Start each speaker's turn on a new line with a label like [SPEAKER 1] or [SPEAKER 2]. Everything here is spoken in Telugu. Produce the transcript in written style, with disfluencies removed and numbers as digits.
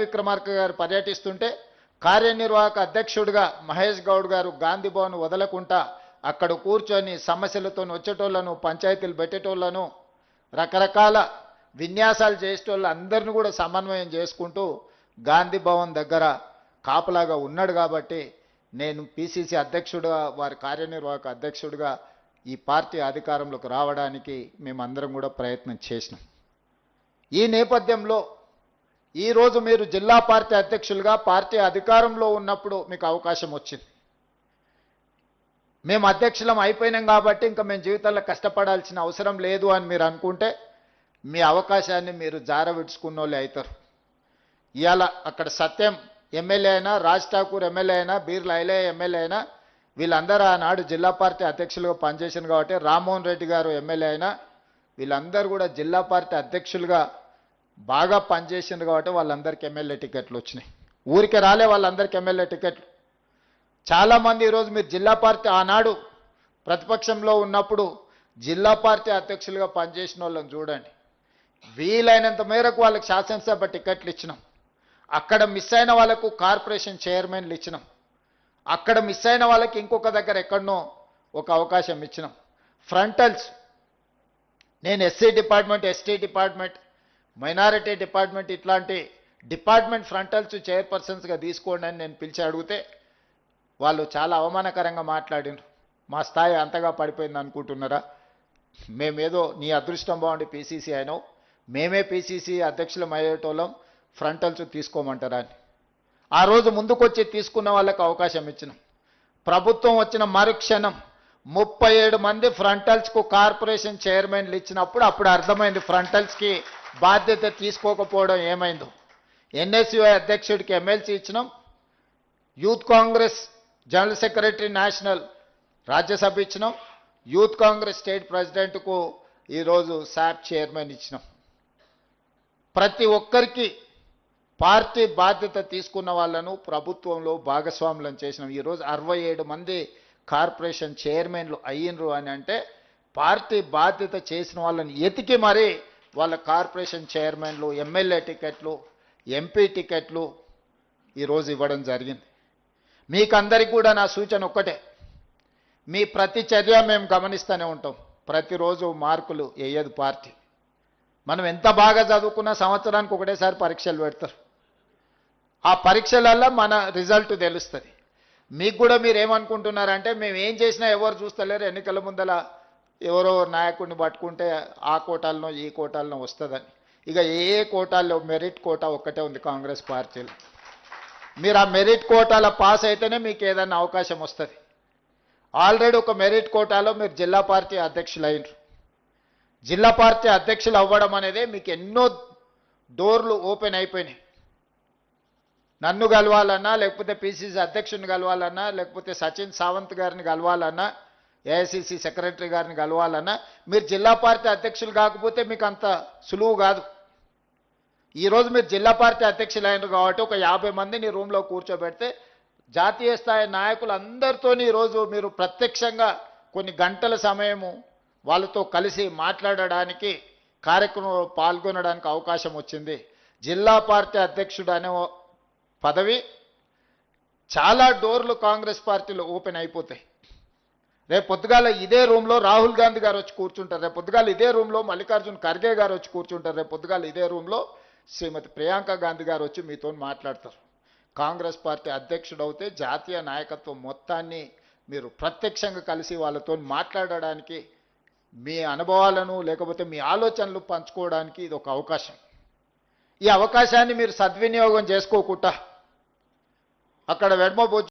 [SPEAKER 1] విక్రమార్క గారు పర్యటిస్తుంటే కార్యనిర్వాహక అధ్యక్షుడిగా మహేష్ గౌడ్ గారు గాంధీ భవన్ వదలకుండా అక్కడ కూర్చొని సమస్యలతో వచ్చేటోళ్లను పంచాయతీలు పెట్టేటోళ్లను రకరకాల విన్యాసాలు చేసేటోళ్ళు అందరిని కూడా సమన్వయం చేసుకుంటూ గాంధీ భవన్ దగ్గర కాపలాగా ఉన్నాడు కాబట్టి నేను పిసిసి అధ్యక్షుడిగా వారి కార్యనిర్వాహక అధ్యక్షుడిగా ఈ పార్టీ అధికారంలోకి రావడానికి మేమందరం కూడా ప్రయత్నం చేసినాం. ఈ నేపథ్యంలో ఈరోజు మీరు జిల్లా పార్టీ అధ్యక్షులుగా పార్టీ అధికారంలో ఉన్నప్పుడు మీకు అవకాశం వచ్చింది. మేము అధ్యక్షులం అయిపోయినాం కాబట్టి ఇంకా మేము జీవితంలో కష్టపడాల్సిన అవసరం లేదు అని మీరు అనుకుంటే మీ అవకాశాన్ని మీరు జారవిడ్చుకున్న వాళ్ళే అవుతారు. ఇవాళ అక్కడ సత్యం ఎమ్మెల్యే అయినా, రాజ్ ఠాకూర్ ఎమ్మెల్యే అయినా, బీర్ల ఐలయ్య ఎమ్మెల్యే అయినా వీళ్ళందరూ ఆనాడు జిల్లా పార్టీ అధ్యక్షులుగా పనిచేశారు కాబట్టి, రామ్మోహన్ రెడ్డి గారు ఎమ్మెల్యే అయినా వీళ్ళందరూ కూడా జిల్లా పార్టీ అధ్యక్షులుగా బాగా పనిచేసింది కాబట్టి వాళ్ళందరికీ ఎమ్మెల్యే టికెట్లు వచ్చినాయి. ఊరికే రాలే వాళ్ళందరికీ ఎమ్మెల్యే టికెట్లు. చాలామంది ఈరోజు మీరు జిల్లా పార్టీ ఆనాడు ప్రతిపక్షంలో ఉన్నప్పుడు జిల్లా పార్టీ అధ్యక్షులుగా పనిచేసిన వాళ్ళని చూడండి. వీలైనంత మేరకు వాళ్ళకి శాసనసభ టికెట్లు ఇచ్చినాం. అక్కడ మిస్ అయిన వాళ్ళకు కార్పొరేషన్ చైర్మన్లు ఇచ్చినాం. అక్కడ మిస్ అయిన వాళ్ళకి ఇంకొక దగ్గర ఎక్కడనో ఒక అవకాశం ఇచ్చినాం. ఫ్రంటల్స్ నేను SC department, ST department, minority department ఇట్లాంటి డిపార్ట్మెంట్ ఫ్రంటల్స్ చైర్పర్సన్స్గా తీసుకోండి అని నేను పిలిచి అడిగితే వాళ్ళు చాలా అవమానకరంగా మాట్లాడినారు. మా స్థాయి అంతగా పడిపోయింది అనుకుంటున్నారా? మేమేదో నీ అదృష్టం బాగుండి పీసీసీ అయినావు, మేమే పీసీసీ అధ్యక్షులం అయ్యేటోళ్ళం, ఫ్రంటల్స్ తీసుకోమంటారా అని. ఆ రోజు ముందుకొచ్చి తీసుకున్న వాళ్ళకు అవకాశం ఇచ్చినాం. ప్రభుత్వం వచ్చిన మరుక్షణం 37 మంది ఫ్రంటల్స్కు కార్పొరేషన్ చైర్మన్లు ఇచ్చినప్పుడు అప్పుడు అర్థమైంది ఫ్రంటల్స్కి బాధ్యత తీసుకోకపోవడం ఏమైందో. ఎన్ఎస్యుఐ అధ్యక్షుడికి ఎమ్మెల్సీ ఇచ్చినాం. Youth Congress general secretary national Rajya Sabha ఇచ్చినాం. యూత్ కాంగ్రెస్ స్టేట్ ప్రెసిడెంట్కు ఈరోజు శాప్ చైర్మన్ ఇచ్చినాం. ప్రతి ఒక్కరికి పార్టీ బాధ్యత తీసుకున్న వాళ్ళను ప్రభుత్వంలో భాగస్వాములను చేసినాం. ఈరోజు 67 మంది కార్పొరేషన్ చైర్మన్లు అయ్యిండ్రు అని అంటే పార్టీ బాధ్యత చేసిన వాళ్ళని ఎతికి మరీ వాళ్ళ కార్పొరేషన్ చైర్మన్లు, ఎమ్మెల్యే టికెట్లు, ఎంపీ టికెట్లు ఈరోజు ఇవ్వడం జరిగింది. మీకందరికీ కూడా నా సూచన ఒక్కటే, మీ ప్రతి చర్య మేము గమనిస్తూనే ఉంటాం. ప్రతిరోజు మార్కులు వేయదు పార్టీ. మనం ఎంత బాగా చదువుకున్నా సంవత్సరానికి ఒకటేసారి పరీక్షలు పెడతారు. ఆ పరీక్షలల్లో మన రిజల్ట్ తెలుస్తుంది. మీకు కూడా మీరు ఏమనుకుంటున్నారంటే మేము ఏం చేసినా ఎవరు చూస్తలేరు, ఎన్నికల ముందల ఎవరో నాయకుడిని పట్టుకుంటే ఆ కోటాలనో ఈ కోటాలనో వస్తుందని. ఇక ఏ కోటాల్లో మెరిట్ కోటా ఒక్కటే ఉంది కాంగ్రెస్ పార్టీలో. మీరు ఆ మెరిట్ కోటాల పాస్ అయితేనే మీకు ఏదైనా అవకాశం వస్తుంది. ఆల్రెడీ ఒక మెరిట్ కోటాలో మీరు జిల్లా పార్టీ అధ్యక్షులు అయినరు. జిల్లా పార్టీ అధ్యక్షులు అవ్వడం అనేది మీకు ఎన్నో డోర్లు ఓపెన్ అయిపోయినాయి. నన్ను కలవాలన్నా, లేకపోతే పిసిసి అధ్యక్షుని కలవాలన్నా, లేకపోతే సచిన్ సావంత్ గారిని కలవాలన్నా, ఏఐసిసి సెక్రటరీ గారిని కలవాలన్నా మీరు జిల్లా పార్టీ అధ్యక్షులు కాకపోతే మీకు అంత సులువు కాదు. ఈరోజు మీరు జిల్లా పార్టీ అధ్యక్షులు అయినారు కాబట్టి ఒక 50 మందిని రూమ్లో కూర్చోబెడితే జాతీయ స్థాయి నాయకులందరితో ఈరోజు మీరు ప్రత్యక్షంగా కొన్ని గంటల సమయము వాళ్ళతో కలిసి మాట్లాడడానికి, కార్యక్రమంలో పాల్గొనడానికి అవకాశం వచ్చింది. జిల్లా పార్టీ అధ్యక్షుడు అనే పదవి చాలా డోర్లు కాంగ్రెస్ పార్టీలో ఓపెన్ అయిపోతాయి. రేపు పొద్దుగాల ఇదే రూమ్లో రాహుల్ గాంధీ గారు వచ్చి కూర్చుంటారు. రేపు పొద్దుగాల ఇదే రూమ్లో మల్లికార్జున్ ఖర్గే గారు వచ్చి కూర్చుంటారు. రేపు పొద్దుగాల ఇదే రూమ్లో శ్రీమతి ప్రియాంక గాంధీ గారు వచ్చి మీతో మాట్లాడతారు. కాంగ్రెస్ పార్టీ అధ్యక్షుడు అవుతే జాతీయ నాయకత్వం మొత్తాన్ని మీరు ప్రత్యక్షంగా కలిసి వాళ్ళతో మాట్లాడడానికి, మీ అనుభవాలను లేకపోతే మీ ఆలోచనలు పంచుకోవడానికి ఇది ఒక అవకాశం. ఈ అవకాశాన్ని మీరు సద్వినియోగం చేసుకోకుండా అక్కడ వెడమ